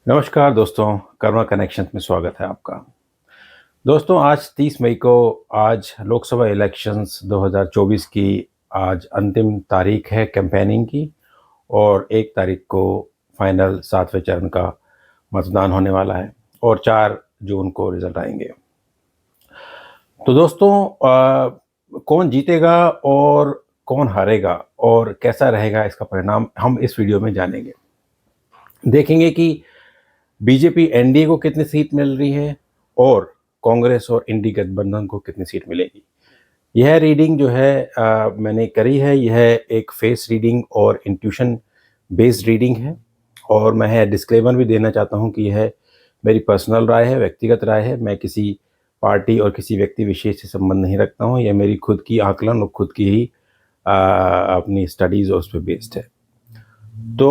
नमस्कार दोस्तों, कर्मा कनेक्शन में स्वागत है आपका। दोस्तों, आज 30 मई को आज लोकसभा इलेक्शंस 2024 की आज अंतिम तारीख है कैंपेनिंग की और 1 तारीख को फाइनल 7वें चरण का मतदान होने वाला है और 4 जून को रिजल्ट आएंगे। तो दोस्तों, कौन जीतेगा और कौन हारेगा और कैसा रहेगा इसका परिणाम हम इस वीडियो में जानेंगे। देखेंगे कि बीजेपी एनडीए को कितनी सीट मिल रही है और कांग्रेस और इंडी गठबंधन को कितनी सीट मिलेगी। यह रीडिंग जो है मैंने करी है, यह एक फेस रीडिंग और इंट्यूशन बेस्ड रीडिंग है और मैं डिस्क्लेमर भी देना चाहता हूं कि यह मेरी पर्सनल राय है, व्यक्तिगत राय है। मैं किसी पार्टी और किसी व्यक्ति विशेष से संबंध नहीं रखता हूं। यह मेरी खुद की आकलन और खुद की ही अपनी स्टडीज़ और उस पर बेस्ड है। तो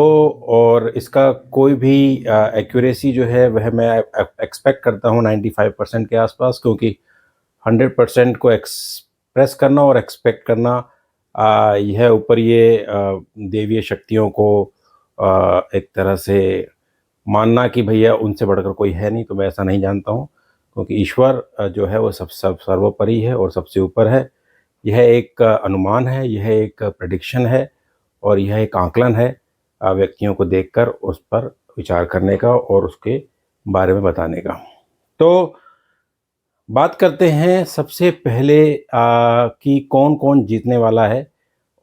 और इसका कोई भी एक्यूरेसी जो है वह मैं एक्सपेक्ट करता हूँ 95% के आसपास, क्योंकि 100% को एक्सप्रेस करना और एक्सपेक्ट करना यह ऊपर ये देवीय शक्तियों को एक तरह से मानना कि भैया उनसे बढ़कर कोई है नहीं, तो मैं ऐसा नहीं जानता हूँ, क्योंकि ईश्वर जो है वो सब सर्वोपरि है और सबसे ऊपर है। यह एक अनुमान है, यह एक प्रेडिक्शन है और यह एक आकलन है व्यक्तियों को देखकर उस पर विचार करने का और उसके बारे में बताने का। तो बात करते हैं सबसे पहले कि कौन कौन जीतने वाला है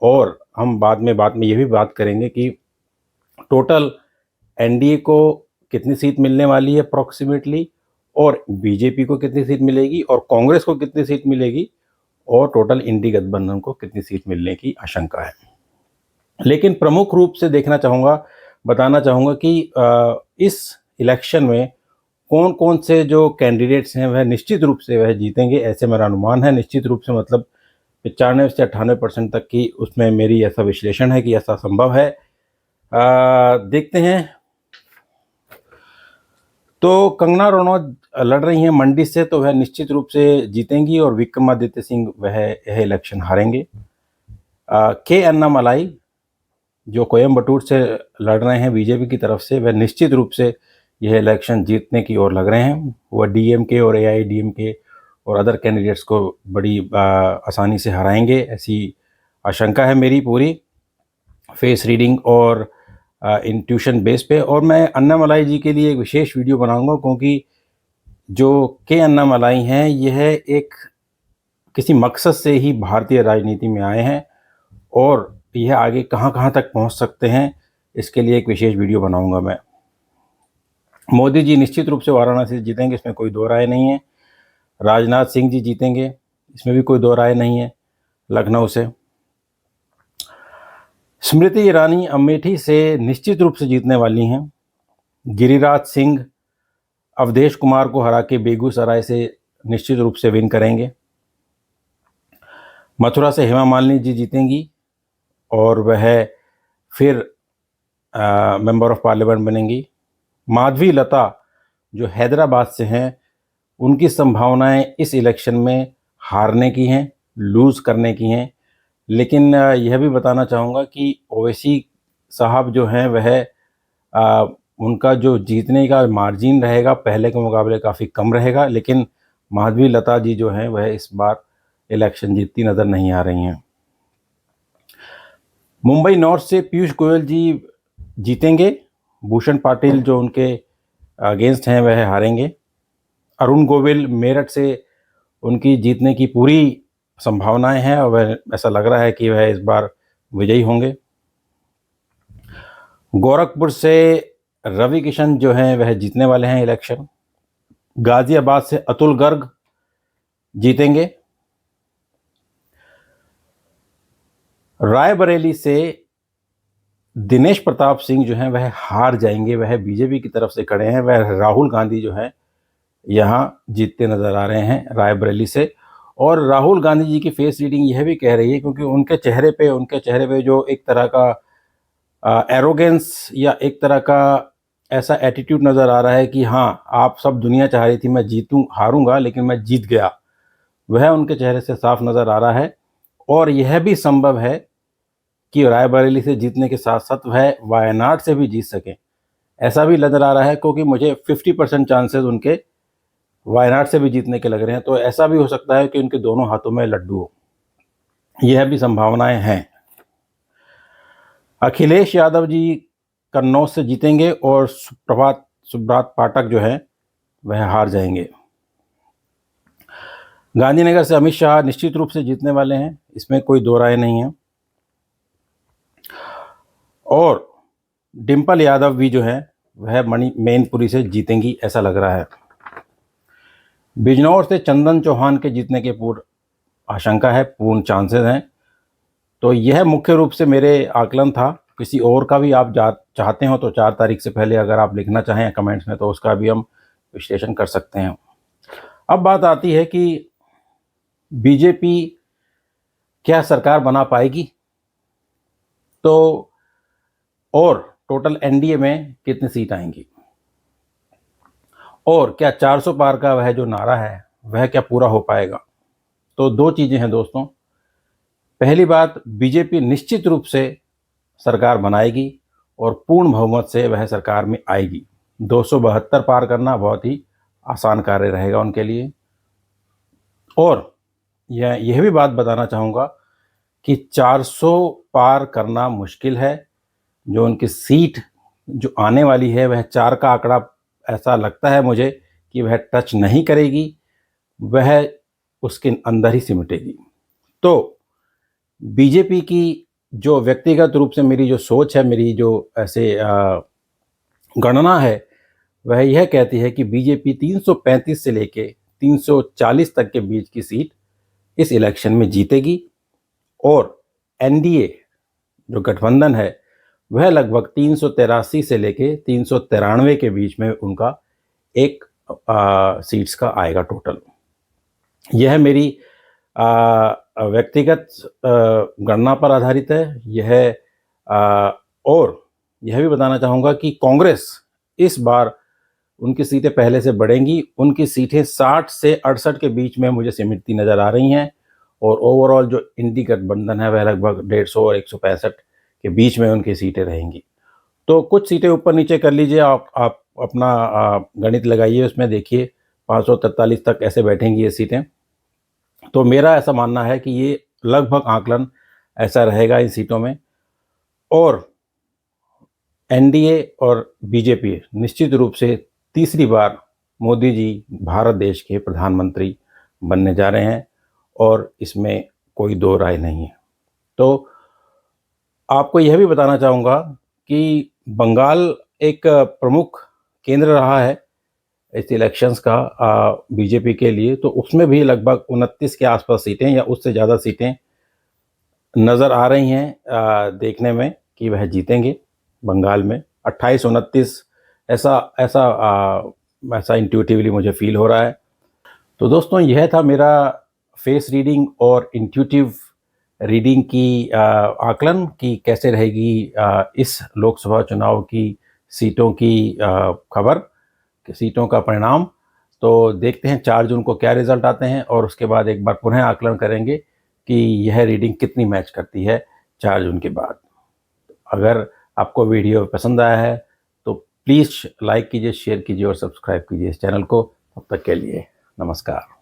और हम बाद में ये भी बात करेंगे कि टोटल एनडीए को कितनी सीट मिलने वाली है अप्रॉक्सीमेटली और बीजेपी को कितनी सीट मिलेगी और कांग्रेस को कितनी सीट मिलेगी और टोटल इंडी गठबंधन को कितनी सीट मिलने की आशंका है। लेकिन प्रमुख रूप से बताना चाहूँगा कि इस इलेक्शन में कौन कौन से जो कैंडिडेट्स हैं वह निश्चित रूप से वह जीतेंगे, ऐसे मेरा अनुमान है। निश्चित रूप से मतलब 95 से 98% तक की उसमें मेरी ऐसा विश्लेषण है कि ऐसा संभव है। देखते हैं। तो कंगना रनौत लड़ रही हैं मंडी से, तो वह निश्चित रूप से जीतेंगी और विक्रमादित्य सिंह वह यह इलेक्शन हारेंगे। के अन्नामलाई जो कोयम्बटूर से लड़ रहे हैं बीजेपी की तरफ से, वह निश्चित रूप से यह इलेक्शन जीतने की ओर लग रहे हैं। वह डीएमके और एआईडीएमके और अदर कैंडिडेट्स को बड़ी आसानी से हराएंगे, ऐसी आशंका है मेरी पूरी फेस रीडिंग और इंट्यूशन बेस पे। और मैं अन्नामलाई जी के लिए एक विशेष वीडियो बनाऊंगा, क्योंकि जो के अन्नामलाई हैं यह एक किसी मकसद से ही भारतीय राजनीति में आए हैं और यह आगे कहां कहां तक पहुंच सकते हैं, इसके लिए एक विशेष वीडियो बनाऊंगा मैं। मोदी जी निश्चित रूप से वाराणसी से जीतेंगे, इसमें कोई दो राय नहीं है। राजनाथ सिंह जी जीतेंगे, इसमें भी कोई दो राय नहीं है लखनऊ से। स्मृति ईरानी अमेठी से निश्चित रूप से जीतने वाली हैं। गिरिराज सिंह अवधेश कुमार को हरा के बेगूसराय से निश्चित रूप से विन करेंगे। मथुरा से हेमा मालिनी जी जीतेंगी और वह फिर मेंबर ऑफ पार्लियामेंट बनेंगी। माधवी लता जो हैदराबाद से हैं, उनकी संभावनाएं इस इलेक्शन में हारने की हैं, लूज़ करने की हैं। लेकिन यह भी बताना चाहूँगा कि ओवैसी साहब जो हैं वह उनका जो जीतने का मार्जिन रहेगा पहले के मुकाबले काफ़ी कम रहेगा, लेकिन माधवी लता जी जो हैं वह इस बार इलेक्शन जीतती नज़र नहीं आ रही हैं। मुंबई नॉर्थ से पीयूष गोयल जी जीतेंगे, भूषण पाटिल जो उनके अगेंस्ट हैं वह हारेंगे। अरुण गोविल मेरठ से उनकी जीतने की पूरी संभावनाएं हैं और वह ऐसा लग रहा है कि वह इस बार विजयी होंगे। गोरखपुर से रवि किशन जो हैं वह जीतने वाले हैं इलेक्शन। गाजियाबाद से अतुल गर्ग जीतेंगे। रायबरेली से दिनेश प्रताप सिंह जो हैं वह हार जाएंगे, वह बीजेपी की तरफ से खड़े हैं। वह राहुल गांधी जो हैं यहाँ जीतते नज़र आ रहे हैं रायबरेली से। और राहुल गांधी जी की फेस रीडिंग यह भी कह रही है, क्योंकि उनके चेहरे पे जो एक तरह का एरोगेंस या एक तरह का ऐसा एटीट्यूड नज़र आ रहा है कि हाँ, आप सब दुनिया चाह रही थी मैं हारूंगा लेकिन मैं जीत गया, वह उनके चेहरे से साफ नज़र आ रहा है। और यह भी संभव है कि रायबरेली से जीतने के साथ साथ वह वायनाड से भी जीत सकें, ऐसा भी नज़र आ रहा है, क्योंकि मुझे 50% चांसेस उनके वायनाड से भी जीतने के लग रहे हैं। तो ऐसा भी हो सकता है कि उनके दोनों हाथों में लड्डू हो, यह भी संभावनाएं हैं। अखिलेश यादव जी कन्नौज से जीतेंगे और सुब्रत पाठक जो है वह हार जाएंगे। गांधीनगर से अमित शाह निश्चित रूप से जीतने वाले हैं, इसमें कोई दो राय नहीं है। और डिम्पल यादव भी जो है वह मैनपुरी से जीतेंगी, ऐसा लग रहा है। बिजनौर से चंदन चौहान के जीतने के पूर्ण आशंका है, पूर्ण चांसेस हैं। तो यह मुख्य रूप से मेरे आकलन था। किसी और का भी आप चाहते हो तो 4 तारीख से पहले अगर आप लिखना चाहें कमेंट्स में, तो उसका भी हम विश्लेषण कर सकते हैं। अब बात आती है कि बीजेपी क्या सरकार बना पाएगी, तो और टोटल एनडीए में कितनी सीट आएंगी, और क्या 400 पार का वह जो नारा है वह क्या पूरा हो पाएगा। तो दो चीज़ें हैं दोस्तों। पहली बात, बीजेपी निश्चित रूप से सरकार बनाएगी और पूर्ण बहुमत से वह सरकार में आएगी। 272 पार करना बहुत ही आसान कार्य रहेगा उनके लिए। और यह भी बात बताना चाहूँगा कि 400 पार करना मुश्किल है। जो उनकी सीट जो आने वाली है वह 4 का आंकड़ा ऐसा लगता है मुझे कि वह टच नहीं करेगी, वह उसके अंदर ही सिमटेगी। तो बीजेपी की जो व्यक्तिगत रूप से मेरी जो सोच है, मेरी जो ऐसे गणना है, वह यह कहती है कि बीजेपी 335 से लेके 340 तक के बीच की सीट इस इलेक्शन में जीतेगी। और एनडीए जो गठबंधन है वह लगभग 383 से लेके 393 के बीच में उनका एक सीट्स का आएगा टोटल। यह मेरी व्यक्तिगत गणना पर आधारित है। यह और यह भी बताना चाहूँगा कि कांग्रेस इस बार उनकी सीटें पहले से बढ़ेंगी। उनकी सीटें 60 से 68 के बीच में मुझे सिमटती नज़र आ रही हैं। और ओवरऑल जो इंडी गठबंधन है वह लगभग 150 और 165 के बीच में उनकी सीटें रहेंगी। तो कुछ सीटें ऊपर नीचे कर लीजिए, आप अपना गणित लगाइए, उसमें देखिए 543 तक ऐसे बैठेंगी ये सीटें। तो मेरा ऐसा मानना है कि ये लगभग आकलन ऐसा रहेगा इन सीटों में। और एनडीए और बीजेपी निश्चित रूप से तीसरी बार मोदी जी भारत देश के प्रधानमंत्री बनने जा रहे हैं, और इसमें कोई दो राय नहीं है। तो आपको यह भी बताना चाहूँगा कि बंगाल एक प्रमुख केंद्र रहा है इस इलेक्शंस का बीजेपी के लिए। तो उसमें भी लगभग 29 के आसपास सीटें या उससे ज़्यादा सीटें नज़र आ रही हैं देखने में कि वह जीतेंगे बंगाल में। 28-29 ऐसा ऐसा ऐसा इंट्यूटिवली मुझे फील हो रहा है। तो दोस्तों, यह था मेरा फेस रीडिंग और इंट्यूटिव रीडिंग की आकलन कि कैसे रहेगी इस लोकसभा चुनाव की सीटों की खबर, सीटों का परिणाम। तो देखते हैं 4 जून को क्या रिजल्ट आते हैं, और उसके बाद एक बार पुनः आकलन करेंगे कि यह रीडिंग कितनी मैच करती है 4 जून के बाद। अगर आपको वीडियो पसंद आया है तो प्लीज़ लाइक कीजिए, शेयर कीजिए और सब्सक्राइब कीजिए इस चैनल को। तब तक के लिए नमस्कार।